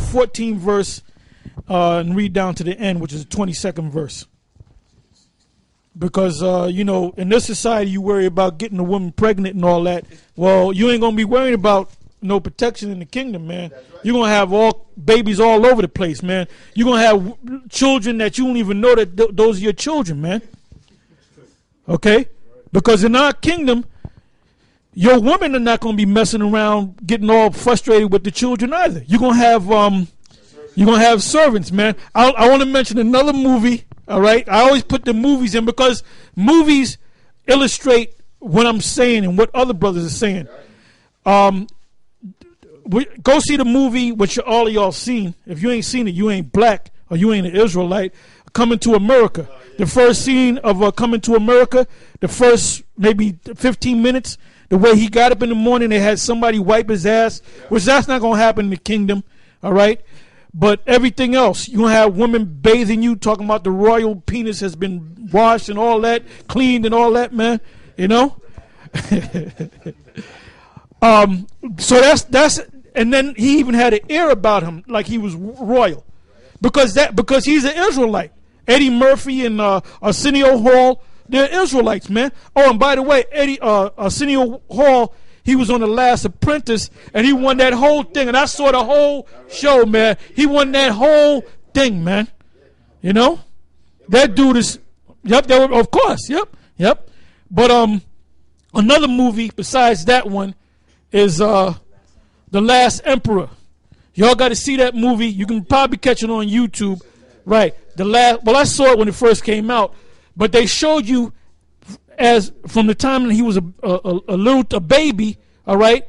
14th verse and read down to the end, which is the 22nd verse. Because, in this society, you worry about getting a woman pregnant and all that. Well, you ain't going to be worrying about no protection in the kingdom, man. You're going to have all babies all over the place, man. You're going to have children that you don't even know that those are your children, man. Okay? Because in our kingdom, your women are not going to be messing around getting all frustrated with the children either. You're going to have servants, man. I want to mention another movie, all right? I always put the movies in because movies illustrate what I'm saying and what other brothers are saying. Go see the movie, which all of y'all seen. If you ain't seen it, you ain't black or you ain't an Israelite. Coming to America. The first scene of Coming to America, the first maybe 15 minutes, the way he got up in the morning, they had somebody wipe his ass, which that's not going to happen in the kingdom, all right? But everything else, you have women bathing you, talking about the royal penis has been washed and all that, cleaned and all that, man, you know? So that's and then he even had an air about him like he was royal because he's an Israelite. Eddie Murphy and Arsenio Hall, they're Israelites, man. Oh, and by the way, Arsenio Hall, he was on The Last Apprentice, and he won that whole thing. And I saw the whole show, man. He won that whole thing, man. You know? That dude is, yep, of course, yep. But another movie besides that one is The Last Emperor. Y'all got to see that movie. You can probably catch it on YouTube. Right. I saw it when it first came out, but they showed you as from the time that he was a baby, all right,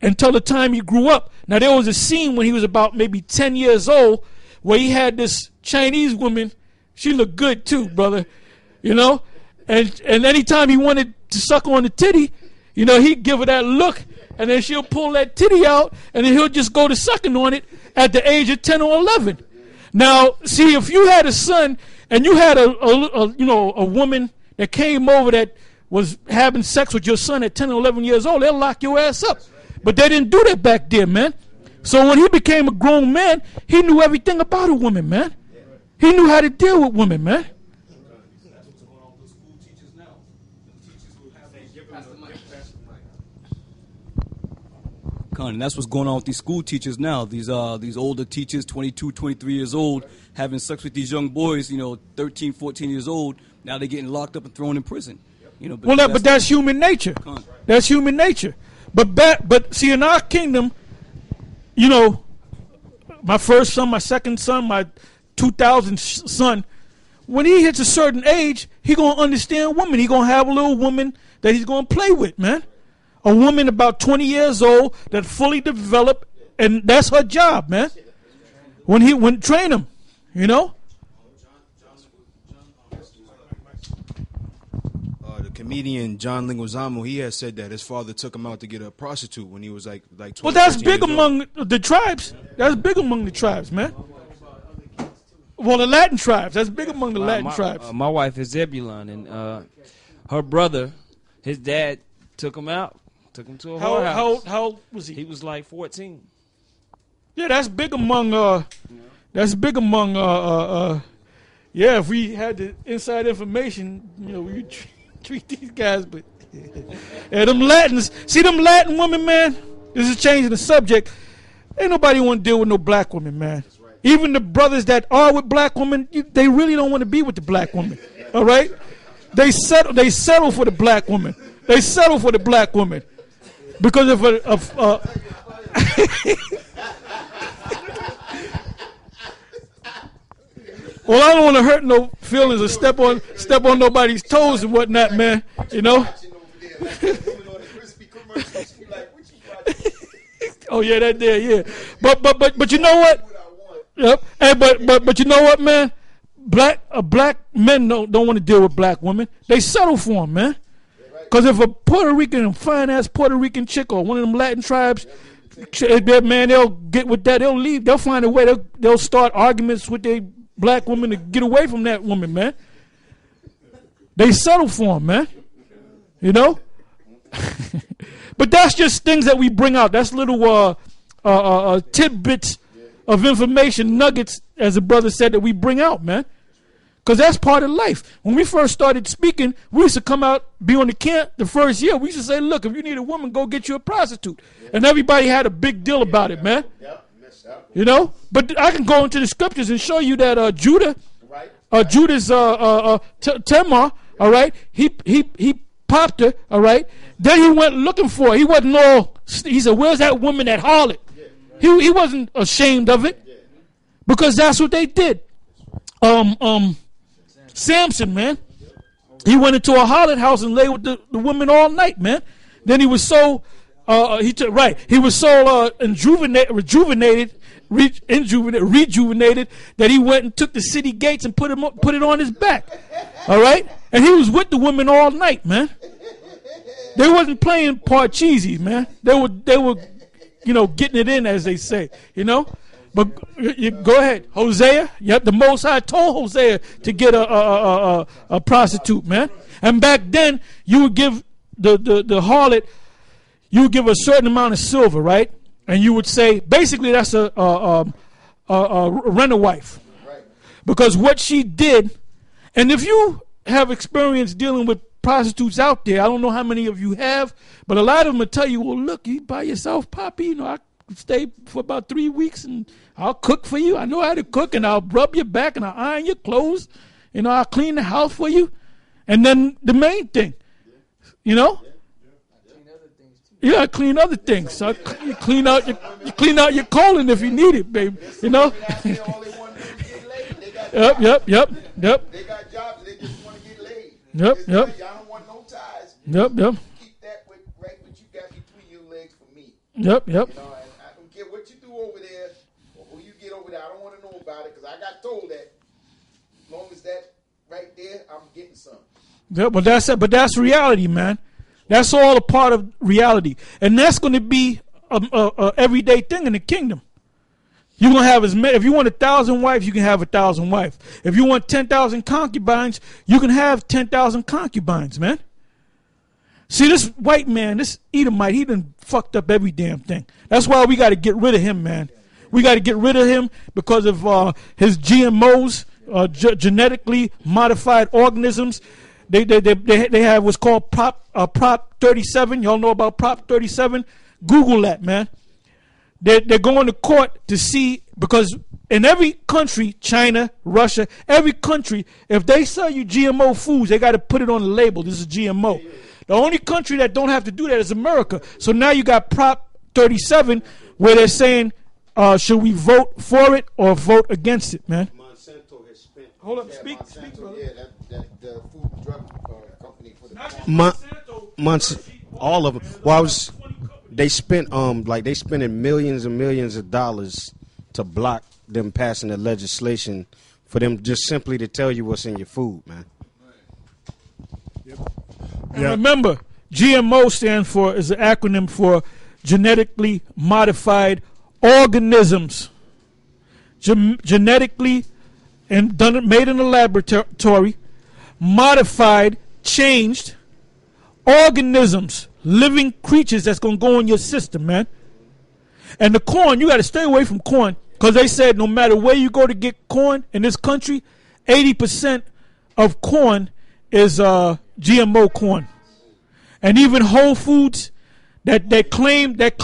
until the time he grew up. Now there was a scene when he was about maybe 10 years old where he had this Chinese woman. She looked good too, brother, you know, and anytime he wanted to suck on the titty, you know, he'd give her that look, and then she'll pull that titty out, and then he'll just go to sucking on it at the age of 10 or 11. Now, see, if you had a son and you had a woman that came over that was having sex with your son at 10 or 11 years old, they'll lock your ass up. But they didn't do that back then, man. So when he became a grown man, he knew everything about a woman, man. He knew how to deal with women, man. And that's what's going on with these school teachers now. These older teachers, 22, 23 years old, having sex with these young boys, 13, 14 years old. Now they're getting locked up and thrown in prison. But that's human nature. That's human nature. But see, in our kingdom, my first son, my second son, my 2000 son, when he hits a certain age, he gonna understand women. He gonna have a little woman that he's gonna play with, man. A woman about 20 years old that fully developed, and that's her job, man. When train him, The comedian John Leguizamo, he has said that his father took him out to get a prostitute when he was like 12. Well, that's big among the tribes. That's big among the tribes, man. Well, the Latin tribes. That's big among the Latin tribes. My wife is Zebulon, and her brother, his dad took him out. Took him to a whorehouse. How old was he? He was like 14. Yeah, that's big among. Yeah, if we had the inside information, we treat these guys. But yeah, them Latins. See them Latin women, man. This is changing the subject. Ain't nobody want to deal with no black women, man. Even the brothers that are with black women, they really don't want to be with the black woman. All right, they settle for the black woman. They settle for the black woman. Because well, I don't want to hurt no feelings or step on nobody's toes and whatnot, man. Oh yeah, that there, yeah. But you know what? Yep. Hey, but you know what, man? Black men don't want to deal with black women. They settle for them, man. Because if a Puerto Rican, fine-ass Puerto Rican chick or one of them Latin tribes, man, they'll get with that. They'll leave. They'll find a way. They'll start arguments with their black woman to get away from that woman, man. They settle for them, man. But that's just things that we bring out. That's little tidbits of information, nuggets, as the brother said, that we bring out, man. Because that's part of life. When we first started speaking, we used to come out, be on the camp the first year. We used to say, look, if you need a woman, go get you a prostitute. And everybody had a big deal about it, man. You know? But I can go into the scriptures and show you that Judah's Tamar, all right, he popped her, all right. Then he went looking for her. He wasn't all, he said, where's that woman, that harlot? He wasn't ashamed of it because that's what they did. Samson, man, he went into a harlot house and lay with the women all night, man. Then he was so rejuvenated that he went and took the city gates and put it on his back. All right, and he was with the women all night, man. They wasn't playing Parcheesi, man. They were, getting it in, as they say, But go ahead, Hosea. Yep, the Most High told Hosea to get a prostitute, man. And back then, you would give the harlot, you would give a certain amount of silver, right? And you would say, basically, that's a renter wife, because what she did. And if you have experience dealing with prostitutes out there, I don't know how many of you have, but a lot of them will tell you, well, look, you by yourself, Poppy, I stay for about 3 weeks and I'll cook for you. I know how to cook, and I'll rub your back and I'll iron your clothes. I'll clean the house for you. And then the main thing, you gotta clean other things. So you clean out your colon if you need it, baby. Yep. They got jobs, they just want to get laid. Yep. Y'all don't want no ties. Yep. Keep that right what you got between your legs for me. Yep. And I don't care what you do over there or who you get over there. I don't want to know about it because I got told that. As long as that right there, I'm getting some. Yeah, but that's reality, man. That's all a part of reality, and that's going to be a everyday thing in the kingdom. You're going to have as many. If you want 1,000 wives, you can have 1,000 wives. If you want 10,000 concubines, you can have 10,000 concubines, man. See, this white man, this Edomite, he done fucked up every damn thing. That's why we got to get rid of him, man. We got to get rid of him because of his GMOs, genetically modified organisms. They have what's called Prop 37. Y'all know about Prop 37? Google that, man. They're going to court to see, because in every country, China, Russia, every country, if they sell you GMO foods, they got to put it on the label. This is GMO. The only country that don't have to do that is America. So now you got Prop 37 where they're saying, should we vote for it or vote against it, man? Monsanto has spent. Hold up, speak, brother. Yeah, that the food and drug company for the All of them. Well, they spent they spending millions and millions of dollars to block them passing the legislation for them just simply to tell you what's in your food, man. And remember, GMO is an acronym for genetically modified organisms. Genetically and made in a laboratory, modified, changed organisms, living creatures that's going to go in your system, man. And the corn, you got to stay away from corn, because they said no matter where you go to get corn in this country, 80% of corn is GMO corn. And even Whole Foods that claim that